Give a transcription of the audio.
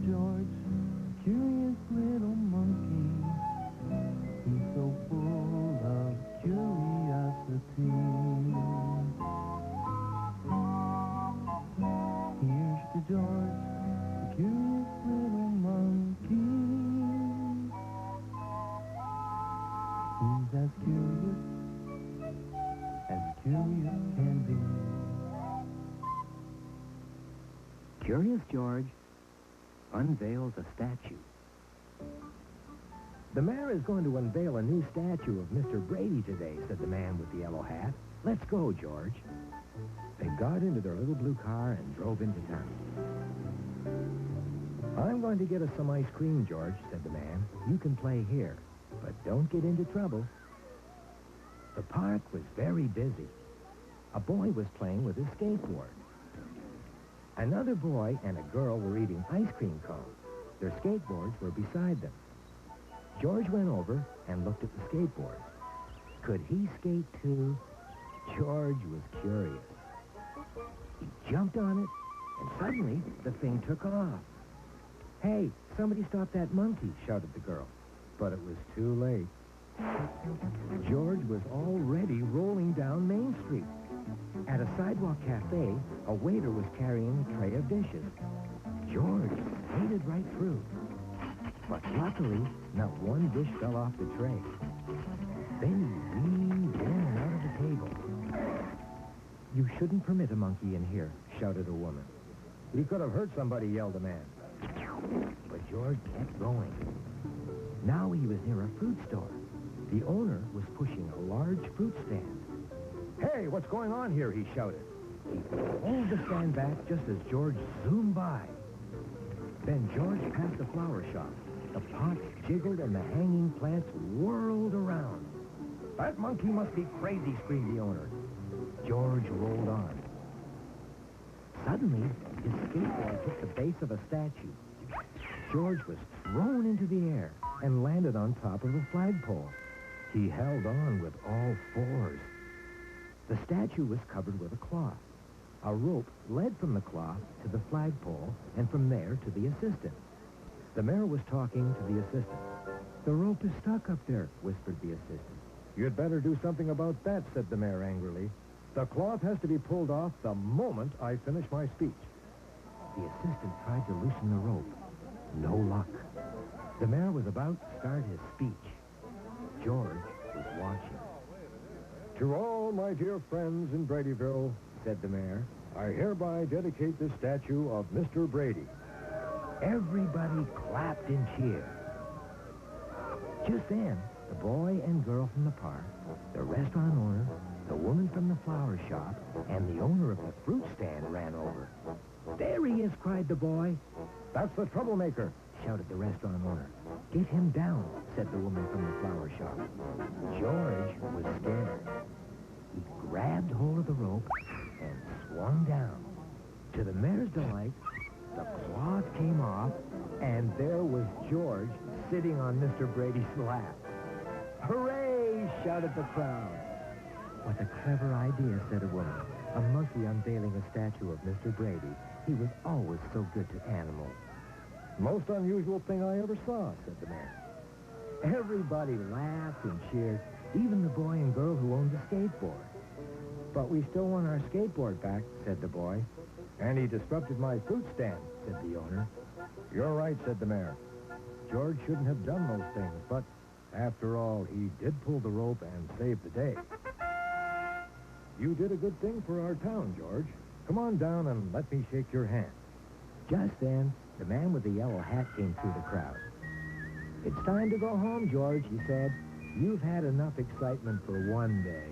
George, curious little monkey. He's so full of curiosity. Here's to George, the curious little monkey. He's as curious can be. Curious George unveils a statue. The mayor is going to unveil a new statue of Mr. Brady today, said the man with the yellow hat. Let's go, George. They got into their little blue car and drove into town. I'm going to get us some ice cream, George, said the man. You can play here, but don't get into trouble. The park was very busy. A boy was playing with his skateboard. Another boy and a girl were eating ice cream cones. Their skateboards were beside them. George went over and looked at the skateboard. Could he skate too? George was curious. He jumped on it, and suddenly the thing took off. Hey, somebody stop that monkey, shouted the girl. But it was too late. George was already rolling down Main Street. At a sidewalk cafe, a waiter was carrying a tray of dishes. George skated right through. But luckily, not one dish fell off the tray. Then he weaved in and out of the table. You shouldn't permit a monkey in here, shouted a woman. He could have hurt somebody, yelled a man. But George kept going. Now he was near a fruit store. The owner was pushing a large fruit stand. Hey, what's going on here? He shouted. He pulled the stand back just as George zoomed by. Then George passed a flower shop. The pots jiggled and the hanging plants whirled around. That monkey must be crazy, screamed the owner. George rolled on. Suddenly, his skateboard hit the base of a statue. George was thrown into the air and landed on top of a flagpole. He held on with all fours. The statue was covered with a cloth. A rope led from the cloth to the flagpole and from there to the assistant. The mayor was talking to the assistant. The rope is stuck up there, whispered the assistant. You'd better do something about that, said the mayor angrily. The cloth has to be pulled off the moment I finish my speech. The assistant tried to loosen the rope. No luck. The mayor was about to start his speech. George was watching. To all my dear friends in Bradyville, said the mayor, I hereby dedicate this statue of Mr. Brady. Everybody clapped and cheered. Just then, the boy and girl from the park, the restaurant owner, the woman from the flower shop, and the owner of the fruit stand ran over. There he is, cried the boy. That's the troublemaker, shouted the restaurant owner. Get him down, said the woman from the flower shop. George was scared. He grabbed hold of the rope and swung down. To the mayor's delight, the cloth came off, and there was George sitting on Mr. Brady's lap. Hooray, shouted the crowd. What a clever idea, said a woman. A monkey unveiling a statue of Mr. Brady. He was always so good to animals. Most unusual thing I ever saw, said the man. Everybody laughed and cheered, even the boy and girl who owned the skateboard. But we still want our skateboard back, said the boy. And he disrupted my fruit stand, said the owner. You're right, said the mayor. George shouldn't have done those things, but after all, he did pull the rope and save the day. You did a good thing for our town, George. Come on down and let me shake your hand. Just then, the man with the yellow hat came through the crowd. It's time to go home, George, he said. You've had enough excitement for one day.